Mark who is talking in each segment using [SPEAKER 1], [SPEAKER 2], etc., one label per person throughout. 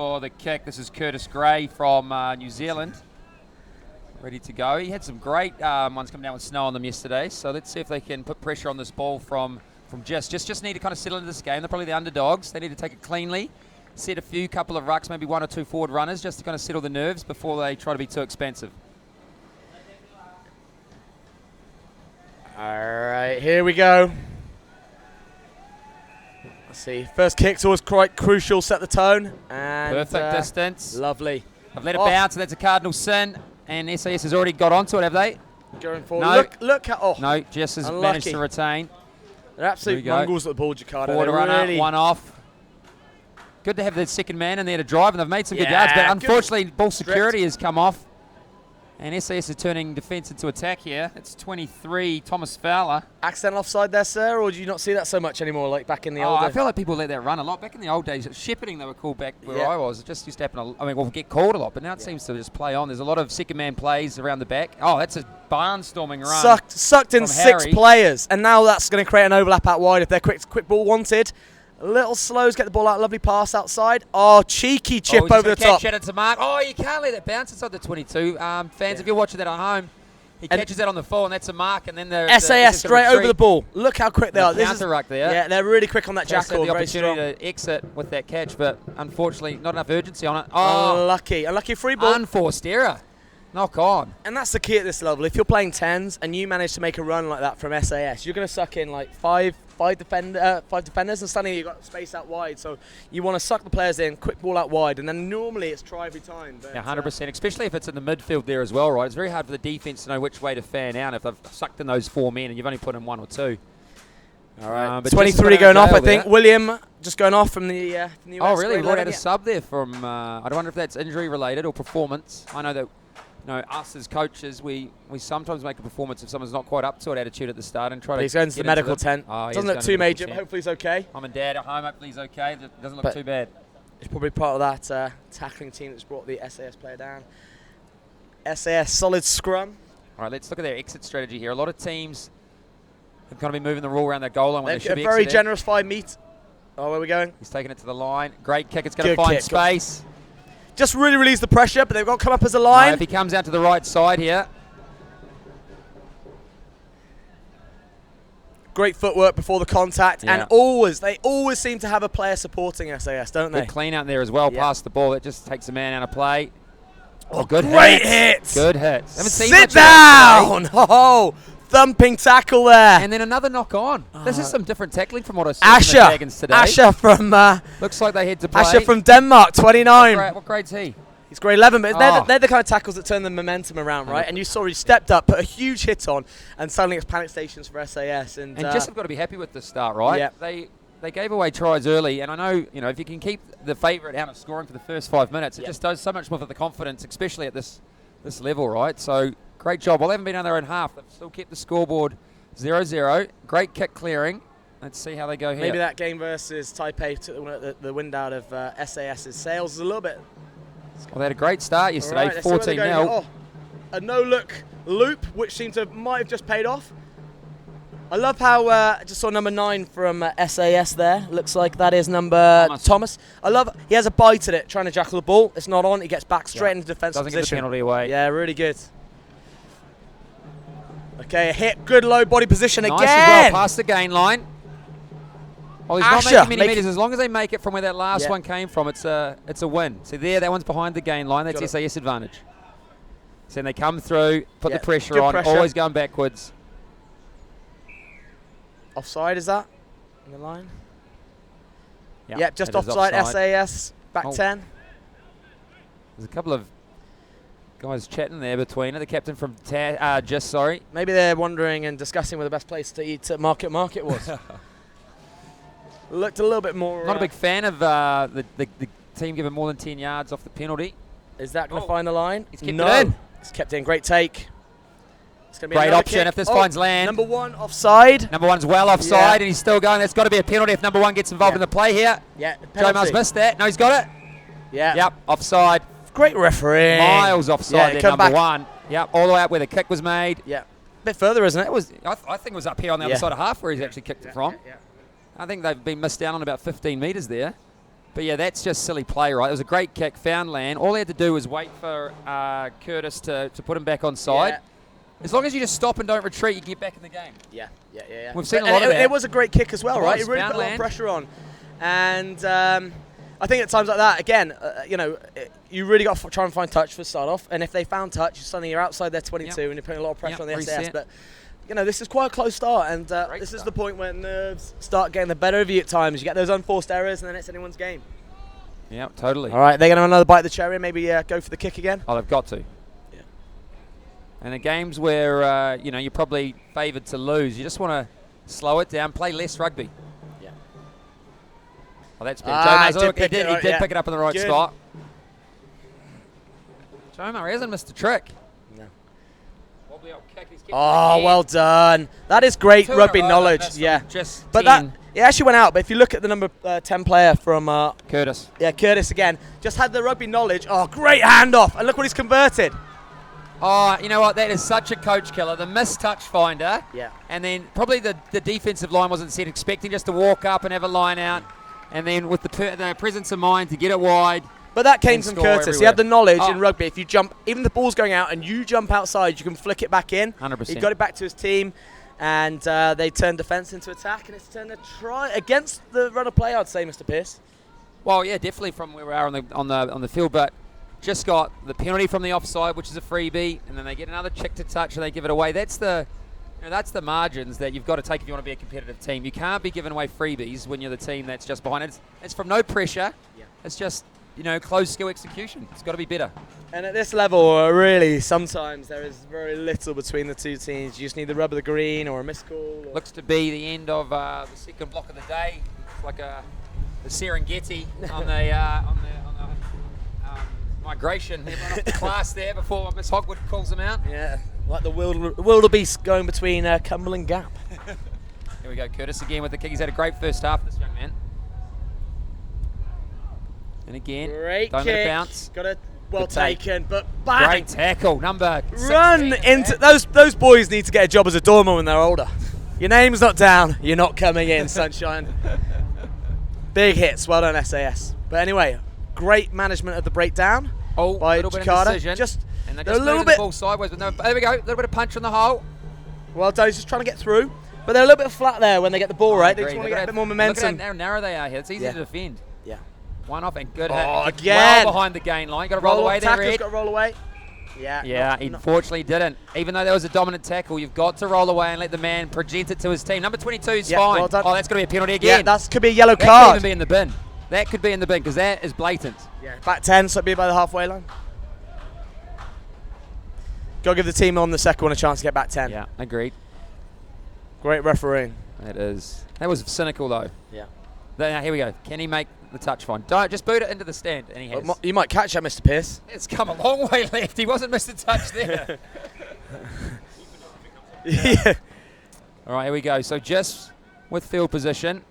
[SPEAKER 1] For the kick, this is Curtis Gray from New Zealand, ready to go. He had some great ones come down with snow on them yesterday, so let's see if they can put pressure on this ball from JIS. Just need to kind of settle into this game. They're probably the underdogs. They need to take it cleanly, set a couple of rucks, maybe 1 or 2 forward runners, just to kind of settle the nerves before they try to be too expensive.
[SPEAKER 2] All right, here we go. Let's see. First kick's always quite crucial. Set the tone. And
[SPEAKER 1] perfect distance.
[SPEAKER 2] Lovely.
[SPEAKER 1] I've let it bounce, and that's a cardinal sin. And SAS has already got onto it, have they?
[SPEAKER 2] Going forward.
[SPEAKER 1] No.
[SPEAKER 2] Look at. Oh.
[SPEAKER 1] No, JIS has managed to retain.
[SPEAKER 2] They're absolute mongrels at the ball, Jakarta.
[SPEAKER 1] Forward runner, really one off. Good to have the second man in there to drive, and they've made some good yards. But unfortunately, ball security has come off. And SAS is turning defence into attack here. It's 23, Thomas Fowler.
[SPEAKER 2] Accidental offside there, sir, or do you not see that so much anymore like back in the old days?
[SPEAKER 1] I feel like people let that run a lot. Back in the old days, shepherding they were called back where I was. It just used to happen, we'll get called a lot, but now it seems to just play on. There's a lot of second man plays around the back. Oh, that's a barnstorming run.
[SPEAKER 2] Sucked in 6 players, and now that's going to create an overlap out wide if they're quick ball wanted. A little slows, get the ball out, lovely pass outside. Oh, cheeky chip over the top.
[SPEAKER 1] Catch it to mark. Oh, you can't let it bounce inside the 22. Fans, if you're watching that at home, he catches that on the full, and that's a mark, and then
[SPEAKER 2] SAS straight over the ball. Look how quick they are.
[SPEAKER 1] This is ruck there.
[SPEAKER 2] Yeah, they're really quick on that jackal.
[SPEAKER 1] The opportunity to exit with that catch, but unfortunately, not enough urgency on it. Oh,
[SPEAKER 2] unlucky free ball.
[SPEAKER 1] Unforced error. Knock on.
[SPEAKER 2] And that's the key at this level. If you're playing 10s and you manage to make a run like that from SAS, you're going to suck in like five defenders, and suddenly you've got space out wide. So you want to suck the players in, quick ball out wide, and then normally it's try every time. But
[SPEAKER 1] yeah, 100%, especially if it's in the midfield there as well, right? It's very hard for the defence to know which way to fan out if they've sucked in those 4 men and you've only put in 1 or 2.
[SPEAKER 2] All right, 23 going off, I think. William just going off from the US.
[SPEAKER 1] Oh, really? We had a sub there from, I don't wonder if that's injury related or performance. I know that us as coaches, we sometimes make a performance if someone's not quite up to it attitude at the start and try to.
[SPEAKER 2] He's going to the medical tent. Doesn't look too major, but hopefully he's okay.
[SPEAKER 1] Mum and Dad at home, hopefully he's okay. It doesn't look too bad.
[SPEAKER 2] He's probably part of that tackling team that's brought the SAS player down. SAS solid scrum.
[SPEAKER 1] All right, let's look at their exit strategy here. A lot of teams have kind of been moving the rule around their goal line when they should be
[SPEAKER 2] very generous 5 meter. Oh, where are we going?
[SPEAKER 1] He's taking it to the line. Great kick. It's going to find space.
[SPEAKER 2] Just really release the pressure, but they've got to come up as a line.
[SPEAKER 1] No, if he comes out to the right side here.
[SPEAKER 2] Great footwork before the contact, and they always seem to have a player supporting SAS, don't they?
[SPEAKER 1] Good clean out there as well, past the ball. It just takes a man out of play. Oh, good
[SPEAKER 2] great hits.
[SPEAKER 1] Good hits.
[SPEAKER 2] Sit down! Oh, thumping tackle there.
[SPEAKER 1] And then another knock on. This is some different tackling from what I saw from the Dragons today.
[SPEAKER 2] Asher from...
[SPEAKER 1] looks like they head to play.
[SPEAKER 2] Asher from Denmark, 29.
[SPEAKER 1] What grade's he?
[SPEAKER 2] He's grade 11, but they're the kind of tackles that turn the momentum around, right? And you saw he stepped up, put a huge hit on, and suddenly it's panic stations for SAS. And
[SPEAKER 1] just have got to be happy with the start, right?
[SPEAKER 2] Yeah.
[SPEAKER 1] They gave away tries early, and I know, if you can keep the favourite out of scoring for the first 5 minutes, it just does so much more for the confidence, especially at this level, right? So great job. Well, they haven't been on their own half. They've still kept the scoreboard 0-0. Great kick clearing. Let's see how they go here.
[SPEAKER 2] Maybe that game versus Taipei took the wind out of SAS's sails a little bit.
[SPEAKER 1] Well, they had a great start yesterday, 14-0.
[SPEAKER 2] Oh, a no-look loop, which might have just paid off. I love how I just saw number 9 from SAS there. Looks like that is number Thomas. I love he has a bite at it, trying to jackal the ball. It's not on. He gets back straight into defensive position.
[SPEAKER 1] Doesn't get the penalty away.
[SPEAKER 2] Yeah, really good. Okay, a hit. Good low body position again.
[SPEAKER 1] Nice as well, past the gain line. Oh, he's not making many meters. As long as they make it from where that last one came from, it's a win. So there, that one's behind the gain line. That's SAS advantage. So then they come through, put the pressure on, always going backwards.
[SPEAKER 2] Offside, is that? In the line?
[SPEAKER 1] Yep,
[SPEAKER 2] just offside. SAS, back 10.
[SPEAKER 1] There's a couple of guys chatting there between it. The captain from JIS, sorry.
[SPEAKER 2] Maybe they're wondering and discussing where the best place to eat at Market was. Looked a little bit more...
[SPEAKER 1] Not a big fan of the team giving more than 10 yards off the penalty.
[SPEAKER 2] Is that going to find the line?
[SPEAKER 1] He's kept it in.
[SPEAKER 2] He's kept in. Great take. It's gonna be
[SPEAKER 1] great option
[SPEAKER 2] kick.
[SPEAKER 1] if this finds land.
[SPEAKER 2] Number 1 offside.
[SPEAKER 1] Number 1's well offside, and he's still going. That's got to be a penalty if number 1 gets involved in the play here.
[SPEAKER 2] Yeah,
[SPEAKER 1] Joe Miles missed that. No, he's got it.
[SPEAKER 2] Yeah.
[SPEAKER 1] Yep, offside.
[SPEAKER 2] Great referee.
[SPEAKER 1] Miles offside there, number 1. Yep, all the way up where the kick was made.
[SPEAKER 2] Yeah. A bit further, isn't it?
[SPEAKER 1] I think it was up here on the other side of half where he's actually kicked it from. I think they've been missed down on about 15 metres there. But yeah, that's just silly play, right? It was a great kick, found land. All he had to do was wait for Curtis to put him back on side.
[SPEAKER 2] Yeah.
[SPEAKER 1] As long as you just stop and don't retreat, you get back in the game.
[SPEAKER 2] Yeah.
[SPEAKER 1] We've seen a lot of that.
[SPEAKER 2] It was a great kick as well,
[SPEAKER 1] It
[SPEAKER 2] right?
[SPEAKER 1] was,
[SPEAKER 2] It really
[SPEAKER 1] found
[SPEAKER 2] put a lot of
[SPEAKER 1] land.
[SPEAKER 2] pressure on. And I think at times like that, again, you really got to try and find touch for start off. And if they found touch, suddenly you're outside their 22 and you're putting a lot of pressure on the SAS.
[SPEAKER 1] Reset.
[SPEAKER 2] But, this is quite a close start. And this is the point where nerves start getting the better of you at times. You get those unforced errors and then it's anyone's game.
[SPEAKER 1] Yeah, totally.
[SPEAKER 2] All right, they're going to have another bite of the cherry and maybe go for the kick again.
[SPEAKER 1] Oh, they've got to.
[SPEAKER 2] Yeah.
[SPEAKER 1] And the games where, you're probably favoured to lose, you just want to slow it down, play less rugby.
[SPEAKER 2] Yeah.
[SPEAKER 1] Oh, that's big. He did
[SPEAKER 2] yeah.
[SPEAKER 1] pick it up in the right
[SPEAKER 2] Good.
[SPEAKER 1] spot. Joe Murray hasn't missed a trick.
[SPEAKER 2] No.
[SPEAKER 1] Wobbly old kick, he's kept it
[SPEAKER 2] Oh,
[SPEAKER 1] again.
[SPEAKER 2] well done. That is great
[SPEAKER 1] 2 in a
[SPEAKER 2] rugby
[SPEAKER 1] row,
[SPEAKER 2] knowledge.
[SPEAKER 1] that's
[SPEAKER 2] Yeah.
[SPEAKER 1] Just
[SPEAKER 2] But
[SPEAKER 1] 10.
[SPEAKER 2] it actually went out. But if you look at the number 10 player from
[SPEAKER 1] Curtis.
[SPEAKER 2] Curtis again, just had the rugby knowledge. Oh, great handoff. And look what he's converted.
[SPEAKER 1] Oh, you know what? That is such a coach killer. The missed touch finder.
[SPEAKER 2] Yeah.
[SPEAKER 1] And then probably the defensive line wasn't set, expecting just to walk up and have a line out. And then with the presence of mind to get it wide.
[SPEAKER 2] But that came
[SPEAKER 1] And
[SPEAKER 2] from
[SPEAKER 1] score
[SPEAKER 2] Curtis. He
[SPEAKER 1] everywhere.
[SPEAKER 2] had the knowledge
[SPEAKER 1] Oh.
[SPEAKER 2] in rugby. If you jump, even the ball's going out and you jump outside, you can flick it back in.
[SPEAKER 1] 100%.
[SPEAKER 2] He got it back to his team. And they turned defence into attack. And it's turned a try against the run of play, I'd say, Mr. Pearce.
[SPEAKER 1] Well, yeah, definitely from where we are on the field, but just got the penalty from the offside, which is a freebie, and then they get another chick to touch and they give it away. That's the margins that you've got to take if you want to be a competitive team. You can't be giving away freebies when you're the team that's just behind it. It's from no pressure.
[SPEAKER 2] Yeah.
[SPEAKER 1] It's just closed skill execution. It's got to be better.
[SPEAKER 2] And at this level, really, sometimes there is very little between the two teams. You just need the rub of the green or a missed call. Or
[SPEAKER 1] Looks to be the end of the second block of the day. It's like the Serengeti on the migration. Everyone off the class there before Miss Hogwood calls them out.
[SPEAKER 2] yeah, like the wildebeest going between Cumberland Gap.
[SPEAKER 1] Here we go, Curtis again with the kick. He's had a great first half, this young man. And again,
[SPEAKER 2] Great
[SPEAKER 1] don't
[SPEAKER 2] kick.
[SPEAKER 1] let it bounce.
[SPEAKER 2] Got it well
[SPEAKER 1] Good take.
[SPEAKER 2] taken, but bang!
[SPEAKER 1] Great tackle, number 16.
[SPEAKER 2] Run into those boys need to get a job as a doorman when they're older. Your name's not down, you're not coming in, sunshine. Big hits, well done SAS. But anyway, great management of the breakdown by
[SPEAKER 1] little bit of
[SPEAKER 2] Jakarta.
[SPEAKER 1] indecision. And they're
[SPEAKER 2] they're
[SPEAKER 1] just
[SPEAKER 2] a little
[SPEAKER 1] moving
[SPEAKER 2] bit
[SPEAKER 1] the ball sideways. But no, there we go, a little bit of punch on the hole.
[SPEAKER 2] well done. He's just trying to get through, but they're a little bit flat there when they get the ball right. They
[SPEAKER 1] Agree.
[SPEAKER 2] just want to
[SPEAKER 1] Look
[SPEAKER 2] get
[SPEAKER 1] at
[SPEAKER 2] a bit more
[SPEAKER 1] Look
[SPEAKER 2] momentum.
[SPEAKER 1] at how narrow they are here. It's easy
[SPEAKER 2] Yeah.
[SPEAKER 1] to defend.
[SPEAKER 2] Yeah.
[SPEAKER 1] One off and good
[SPEAKER 2] Oh,
[SPEAKER 1] hit.
[SPEAKER 2] again.
[SPEAKER 1] Well behind the gain line. Got to roll away there,
[SPEAKER 2] Tackle's
[SPEAKER 1] Ed.
[SPEAKER 2] got to roll away. Yeah.
[SPEAKER 1] Yeah, he unfortunately didn't. Even though there was a dominant tackle, you've got to roll away and let the man present it to his team. Number 22 is
[SPEAKER 2] Yeah,
[SPEAKER 1] fine.
[SPEAKER 2] well done.
[SPEAKER 1] Oh, that's going to be a penalty
[SPEAKER 2] Yeah,
[SPEAKER 1] again.
[SPEAKER 2] that could be a yellow
[SPEAKER 1] That could
[SPEAKER 2] card.
[SPEAKER 1] even be in the bin. That could be in the bin because that is blatant.
[SPEAKER 2] Yeah. Back 10, so it'd be by the halfway line. Got to give the team on the second one a chance to get back 10.
[SPEAKER 1] Yeah, agreed.
[SPEAKER 2] Great refereeing.
[SPEAKER 1] That was cynical though.
[SPEAKER 2] Yeah.
[SPEAKER 1] Now, here we go. Can he make the touch fine? Don't just boot it into the stand, and he has.
[SPEAKER 2] You might catch that, Mr. Pearce.
[SPEAKER 1] It's come a long way left. He wasn't missed a touch there.
[SPEAKER 2] Yeah.
[SPEAKER 1] All right, here we go. So just with field position,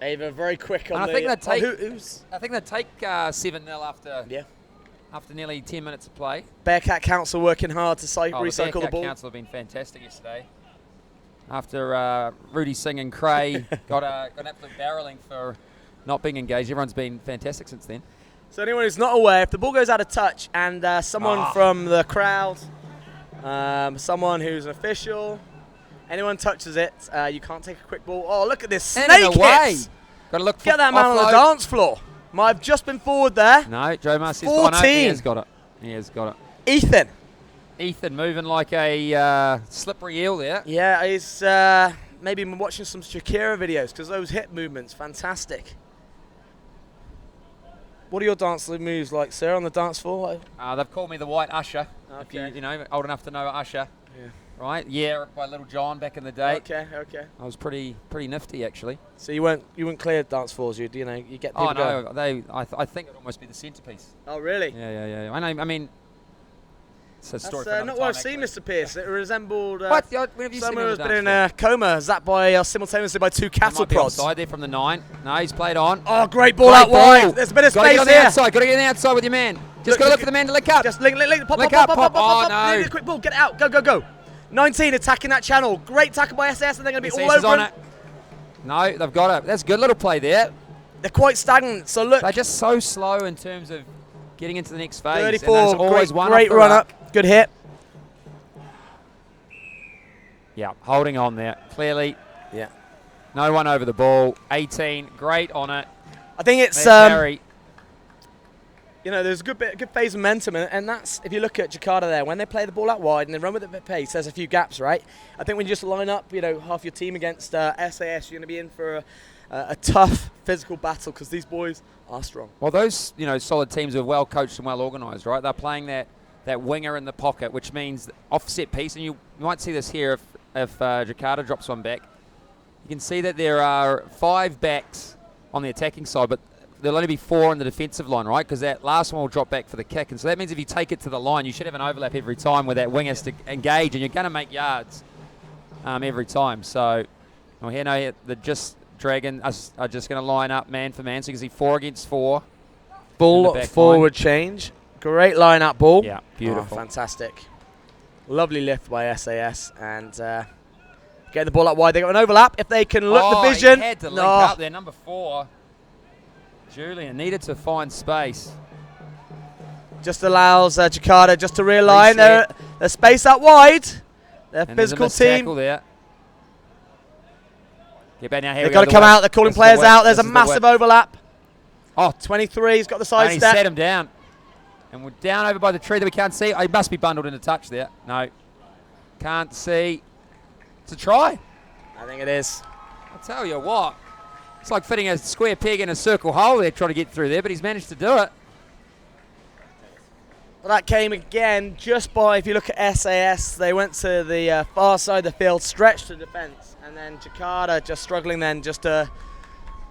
[SPEAKER 2] Ava very quick on
[SPEAKER 1] and I
[SPEAKER 2] the...
[SPEAKER 1] think they'd take.
[SPEAKER 2] who's?
[SPEAKER 1] I think they'd take 7-0
[SPEAKER 2] Yeah.
[SPEAKER 1] after nearly 10 minutes of play.
[SPEAKER 2] Bearcat Council working hard to
[SPEAKER 1] The
[SPEAKER 2] recycle the
[SPEAKER 1] Bearcat
[SPEAKER 2] ball.
[SPEAKER 1] Council have been fantastic yesterday. After Rudy Singh and Cray got an absolute barreling for not being engaged, everyone's been fantastic since then.
[SPEAKER 2] So anyone who's not aware, if the ball goes out of touch and someone from the crowd, someone who's an official, anyone touches it, you can't take a quick ball. Oh, look at this snake
[SPEAKER 1] And in a way,
[SPEAKER 2] hits.
[SPEAKER 1] got to look for
[SPEAKER 2] Get that man on the
[SPEAKER 1] offload.
[SPEAKER 2] dance floor. Might have just been forward there.
[SPEAKER 1] No, Joe Marcy's
[SPEAKER 2] 14.
[SPEAKER 1] he has got it. He has got it.
[SPEAKER 2] Ethan.
[SPEAKER 1] Ethan moving like a slippery eel there.
[SPEAKER 2] Yeah, he's maybe been watching some Shakira videos because those hip movements, fantastic. What are your dance moves like, sir, on the dance floor?
[SPEAKER 1] They've called me the White Usher.
[SPEAKER 2] Okay.
[SPEAKER 1] If you know, old enough to know Usher.
[SPEAKER 2] Yeah.
[SPEAKER 1] Right? Yeah, by Little John back in the day.
[SPEAKER 2] Okay.
[SPEAKER 1] I was pretty nifty actually.
[SPEAKER 2] So you weren't cleared dance floors, you get people
[SPEAKER 1] Oh
[SPEAKER 2] going.
[SPEAKER 1] no, I think it'd almost be the centerpiece.
[SPEAKER 2] Oh really?
[SPEAKER 1] Yeah. I mean, it's a story
[SPEAKER 2] That's
[SPEAKER 1] for another
[SPEAKER 2] not what I've
[SPEAKER 1] time,
[SPEAKER 2] seen,
[SPEAKER 1] actually.
[SPEAKER 2] Mr. Pierce. It resembled
[SPEAKER 1] What? When have you seen
[SPEAKER 2] someone
[SPEAKER 1] him
[SPEAKER 2] who's
[SPEAKER 1] on the
[SPEAKER 2] been in
[SPEAKER 1] dance
[SPEAKER 2] a coma. Zapped by simultaneously by two
[SPEAKER 1] floor?
[SPEAKER 2] cattle
[SPEAKER 1] Might be
[SPEAKER 2] prods.
[SPEAKER 1] offside there from the 9. No, he's played on.
[SPEAKER 2] Oh, great ball
[SPEAKER 1] Great
[SPEAKER 2] out
[SPEAKER 1] ball.
[SPEAKER 2] wide. There's a bit of
[SPEAKER 1] Gotta
[SPEAKER 2] space
[SPEAKER 1] get on
[SPEAKER 2] here.
[SPEAKER 1] the outside. Got to get on the outside with your man. Just
[SPEAKER 2] Look,
[SPEAKER 1] got to look for the man to lick up.
[SPEAKER 2] Just link, pop.
[SPEAKER 1] Oh, no.
[SPEAKER 2] Need a quick ball. Get it out. Go. 19 attacking that channel. Great tackle by SAS, and they're going to be all
[SPEAKER 1] SAS is
[SPEAKER 2] over
[SPEAKER 1] on it. No, they've got it. That's a good little play there.
[SPEAKER 2] they're quite stagnant. So look,
[SPEAKER 1] they're just so slow in terms of getting into the next phase.
[SPEAKER 2] 34,
[SPEAKER 1] and there's always
[SPEAKER 2] great run up, good hit.
[SPEAKER 1] Yeah, holding on there, clearly.
[SPEAKER 2] Yeah.
[SPEAKER 1] No one over the ball. 18, great on it.
[SPEAKER 2] I think it's
[SPEAKER 1] carry.
[SPEAKER 2] you know, there's a good phase of momentum, and that's, if you look at Jakarta there, when they play the ball out wide and they run with it at pace, there's a few gaps, right? I think when you just line up, you know, half your team against SAS, you're going to be in for a tough physical battle because these boys are strong.
[SPEAKER 1] Well, those, you know, solid teams are well coached and well organised, right? They're playing that winger in the pocket, which means offset piece, and you might see this here if Jakarta drops one back. You can see that there are 5 backs on the attacking side, but there'll only be 4 on the defensive line, right? Because that last one will drop back for the kick. And so that means if you take it to the line, you should have an overlap every time where that wing has to engage, and you're going to make yards every time. So, well, here, no, the just Dragon are just going to line up man for man. So you can see 4 against 4.
[SPEAKER 2] Ball forward change. Great line-up ball.
[SPEAKER 1] Yeah, beautiful.
[SPEAKER 2] Oh, fantastic. Lovely lift by SAS. And getting the ball up wide. They got an overlap. If they can look the vision.
[SPEAKER 1] He had to link up there, number 4. Julian needed to find space.
[SPEAKER 2] Just allows Jakarta just to realign their space out wide. Their physical team.
[SPEAKER 1] There. Get back now. Here
[SPEAKER 2] They've got to come out. They're calling players out. There's a massive overlap.
[SPEAKER 1] Oh,
[SPEAKER 2] 23. He's got the side
[SPEAKER 1] step.
[SPEAKER 2] step.
[SPEAKER 1] Set him down. And we're down over by the tree that we can't see. He must be bundled into touch there. No. Can't see. It's a try.
[SPEAKER 2] I think it is.
[SPEAKER 1] I'll tell you what. It's like fitting a square peg in a circle hole there, trying to get through there, but he's managed to do it.
[SPEAKER 2] Well, that came again just by, if you look at SAS, they went to the far side of the field, stretched to defence, and then Jakarta just struggling then just to,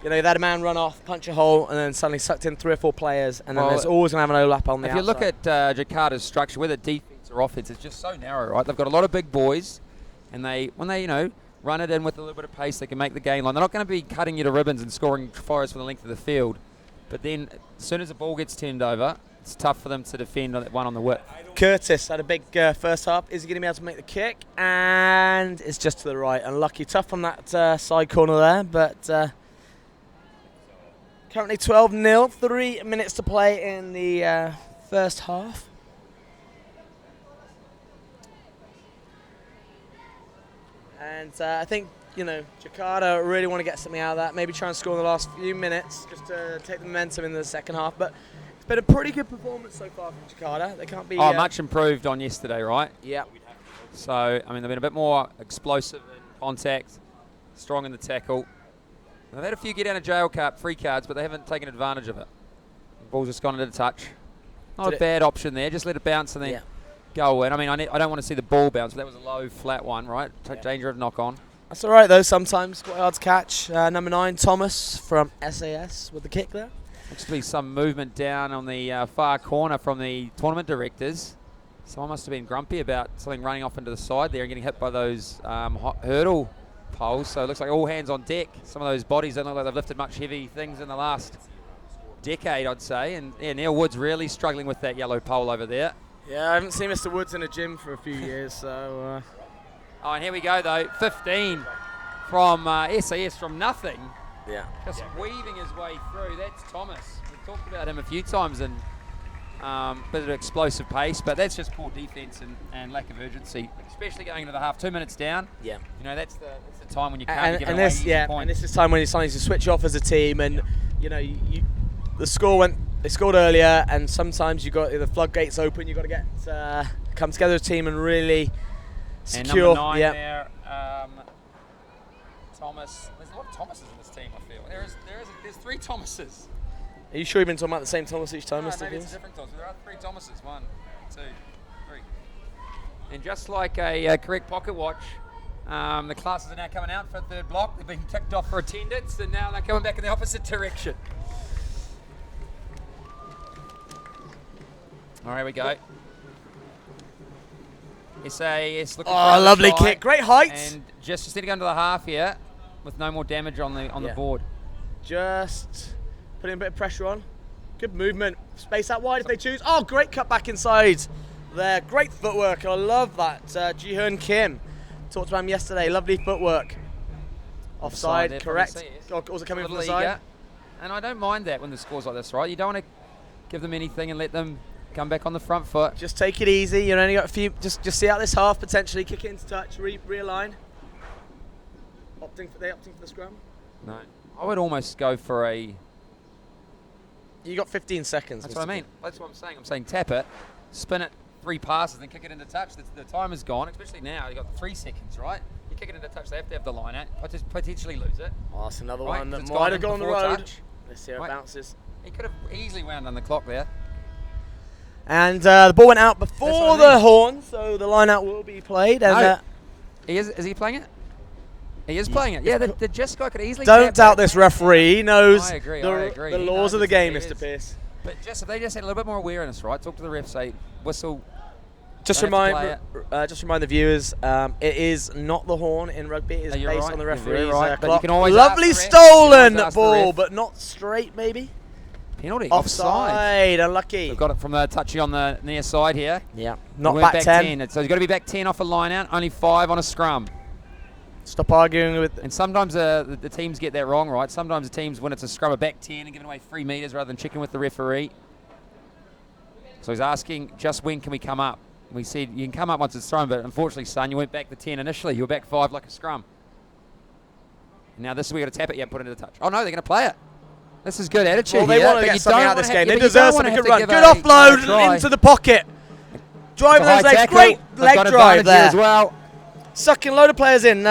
[SPEAKER 2] you know, they had a man run off, punch a hole, and then suddenly sucked in 3 or 4 players, and then there's always going to have an overlap on the outside.
[SPEAKER 1] If you look at Jakarta's structure, whether defence or offence, it's just so narrow, right? They've got a lot of big boys, and when they, you know, run it in with a little bit of pace, they can make the game line. They're not going to be cutting you to ribbons and scoring fires for the length of the field. But then, as soon as the ball gets turned over, it's tough for them to defend on that one on the width.
[SPEAKER 2] Curtis had a big first half. Is he going to be able to make the kick? And it's just to the right. Unlucky. Tough on that side corner there. But currently 12-0. 3 minutes to play in the first half. And I think, you know, Jakarta really want to get something out of that. Maybe try and score in the last few minutes just to take the momentum in the second half. But it's been a pretty good performance so far from Jakarta. They can't be...
[SPEAKER 1] much improved on yesterday, right?
[SPEAKER 2] Yeah.
[SPEAKER 1] So, I mean, they've been a bit more explosive in contact, strong in the tackle. They've had a few get down a jail card, free cards, but they haven't taken advantage of it. The ball's just gone into the touch. Not a bad option there. Just let it bounce and then go in. I mean, I don't want to see the ball bounce, but that was a low, flat one, right? Danger of knock on.
[SPEAKER 2] That's all right, though, sometimes. Quite hard to catch. Number 9, Thomas from SAS with the kick there.
[SPEAKER 1] Looks to be some movement down on the far corner from the tournament directors. Someone must have been grumpy about something running off into the side there and getting hit by those hurdle poles. So it looks like all hands on deck. Some of those bodies don't look like they've lifted much heavy things in the last decade, I'd say. And yeah, Neil Wood's really struggling with that yellow pole over there.
[SPEAKER 2] Yeah, I haven't seen Mr. Woods in a gym for a few years, so...
[SPEAKER 1] Oh, and here we go, though. 15 from SAS from nothing.
[SPEAKER 2] Yeah.
[SPEAKER 1] Just weaving his way through. That's Thomas. We've talked about him a few times and bit of explosive pace, but that's just poor defence and lack of urgency, especially going into the half. 2 minutes down.
[SPEAKER 2] Yeah.
[SPEAKER 1] You know, that's the time when you can't give away
[SPEAKER 2] this,
[SPEAKER 1] easy points.
[SPEAKER 2] And this is time when you suddenly switch off as a team, and you know the score went. They scored earlier, and sometimes you got the floodgates open. You got to get come together as a team and really secure.
[SPEAKER 1] And number 9 there, Thomas. There's a lot of Thomases in this team. I feel there's 3 Thomases.
[SPEAKER 2] Are you sure you've been talking about the same Thomas each time,
[SPEAKER 1] No,
[SPEAKER 2] Mr.
[SPEAKER 1] maybe
[SPEAKER 2] Fields?
[SPEAKER 1] it's a different Thomas. There are 3 Thomases. 1, 2, 3. And just like a correct pocket watch, the classes are now coming out for a 3rd block. They've been ticked off for attendance, and now they're coming back in the opposite direction. All right, here we go. SAS looking for a
[SPEAKER 2] lovely
[SPEAKER 1] try,
[SPEAKER 2] kick. Great height.
[SPEAKER 1] And just need to go into the half here with no more damage on the board.
[SPEAKER 2] Just putting a bit of pressure on. Good movement. Space out wide if they choose. Oh, great cut back inside there. Great footwork. I love that. Ji-Hoon Kim. Talked about him yesterday. Lovely footwork. Offside, correct. Was it coming from the side?
[SPEAKER 1] And I don't mind that when the score's like this, right? You don't want to give them anything and let them come back on the front foot.
[SPEAKER 2] Just take it easy. You've only got a few. Just see out this half potentially. Kick it into touch. Realign. Opting for the scrum.
[SPEAKER 1] No, I would almost go for a.
[SPEAKER 2] You got 15 seconds.
[SPEAKER 1] That's what I mean. That's what I'm saying. I'm saying tap it, spin it 3 passes, then kick it into touch. The time is gone, especially now. You've got 3 seconds, right? You kick it into touch, they have to have the line out. Potentially lose it.
[SPEAKER 2] Oh, that's another
[SPEAKER 1] right?
[SPEAKER 2] one that
[SPEAKER 1] It's
[SPEAKER 2] might have gone on the road.
[SPEAKER 1] Touch.
[SPEAKER 2] Let's see how it bounces.
[SPEAKER 1] He could have easily wound on the clock there.
[SPEAKER 2] And the ball went out before the horn, so the line out will be played. And
[SPEAKER 1] no. Is he playing it? He is playing it. Yeah, the JIS guy could easily.
[SPEAKER 2] Don't doubt this referee. He knows
[SPEAKER 1] I agree.
[SPEAKER 2] the laws of the game, Mr. Pearce.
[SPEAKER 1] But JIS, if they just had a little bit more awareness, right? Talk to the ref, say whistle.
[SPEAKER 2] Just remind the viewers, it is not the horn in rugby. It is based on the referee's clock.
[SPEAKER 1] But you can always
[SPEAKER 2] Lovely
[SPEAKER 1] ask the ref.
[SPEAKER 2] stolen ball, but not straight, maybe.
[SPEAKER 1] Penalty.
[SPEAKER 2] Offside. Unlucky.
[SPEAKER 1] We've got it from the touchy on the near side here.
[SPEAKER 2] Yeah. Not back 10.
[SPEAKER 1] So he's got to be back 10 off a line out. Only 5 on a scrum.
[SPEAKER 2] Stop arguing with.
[SPEAKER 1] And sometimes the teams get that wrong, right? Sometimes the teams, when it's a scrum, are back 10 and giving away 3 metres rather than checking with the referee. So he's asking, just when can we come up? We said you can come up once it's thrown, but unfortunately, son, you went back the 10 initially. You were back 5 like a scrum. Now this is where we've got to tap it. Yeah, put it into touch. Oh no, they're going to play it. This is good attitude.
[SPEAKER 2] Well, they
[SPEAKER 1] here,
[SPEAKER 2] want to get something out of this game. They deserve
[SPEAKER 1] deserve
[SPEAKER 2] something. Good run. Good offload into the pocket. Drive those legs. Great leg drive there
[SPEAKER 1] as well.
[SPEAKER 2] Sucking a load of players in.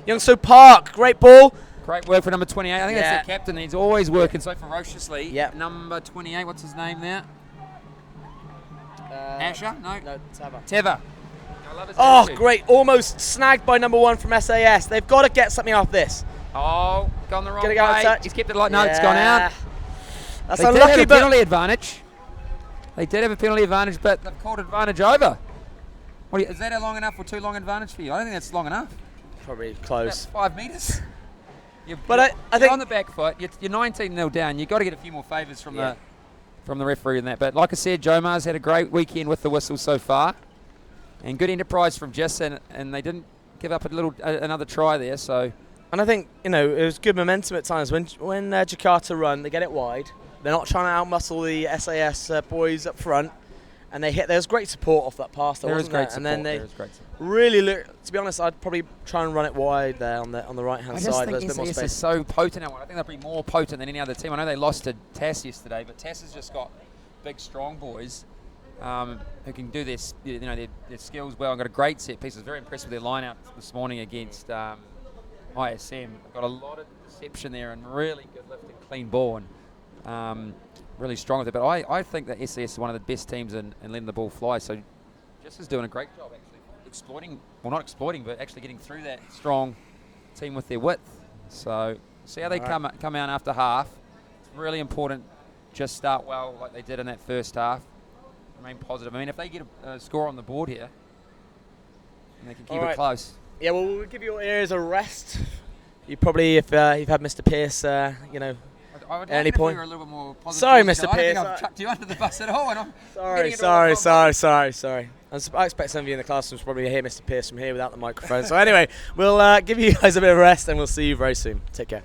[SPEAKER 2] Youngso Park, great ball.
[SPEAKER 1] Great work for number 28. I think that's the captain. He's always working so ferociously.
[SPEAKER 2] Yeah.
[SPEAKER 1] Number 28, what's his name there? Asher? No,
[SPEAKER 2] Teva.
[SPEAKER 1] I love his
[SPEAKER 2] Oh,
[SPEAKER 1] attitude.
[SPEAKER 2] great. Almost snagged by number 1 from SAS. They've got to get something off this.
[SPEAKER 1] Oh, gone the wrong
[SPEAKER 2] Gonna go
[SPEAKER 1] way.
[SPEAKER 2] touch.
[SPEAKER 1] He's kept it like, no, it's gone out.
[SPEAKER 2] That's
[SPEAKER 1] They
[SPEAKER 2] unlucky,
[SPEAKER 1] did have a
[SPEAKER 2] but
[SPEAKER 1] penalty advantage. They did have a penalty advantage, but they've called advantage over. Is that a long enough or too long advantage for you? I don't think that's long enough.
[SPEAKER 2] probably close.
[SPEAKER 1] That's 5 metres.
[SPEAKER 2] But I
[SPEAKER 1] you're
[SPEAKER 2] think
[SPEAKER 1] on the back foot. You're 19-0 down. You've got to get a few more favours from the referee in that. But like I said, Jomar's had a great weekend with the whistle so far, and good enterprise from JIS, and they didn't give up another try there. So.
[SPEAKER 2] And I think, it was good momentum at times. When Jakarta run, they get it wide. They're not trying to outmuscle the SAS boys up front. And they hit. There was great support off that pass. There was great support. And then they really look. To be honest, I'd probably try and run it wide there on the right hand side.
[SPEAKER 1] I just think SAS is so potent at one. I think they'll be more potent than any other team. I know they lost to TAS yesterday, but TAS has just got big, strong boys who can do their skills well and got a great set piece. I was very impressed with their line out this morning against ISM. Got a lot of deception there and really good lifting, clean ball, and really strong with it. But I think that SAS is one of the best teams in letting the ball fly. So JIS is doing a great job actually not exploiting, but actually getting through that strong team with their width. So see how they come out after half. It's really important. Just start well like they did in that first half. Remain positive. I mean, if they get a score on the board here, and they can keep it close.
[SPEAKER 2] Yeah, well, we'll give your ears a rest. You probably, if you've had Mr. Pearce,
[SPEAKER 1] I would
[SPEAKER 2] at any
[SPEAKER 1] like
[SPEAKER 2] point.
[SPEAKER 1] If we were a little bit more positive.
[SPEAKER 2] Sorry, Mr.
[SPEAKER 1] I don't
[SPEAKER 2] Pearce.
[SPEAKER 1] think I've chucked you under the bus at all. And I'm
[SPEAKER 2] Sorry. I expect some of you in the classrooms probably hear Mr. Pearce from here without the microphone. So anyway, we'll give you guys a bit of rest and we'll see you very soon. Take care.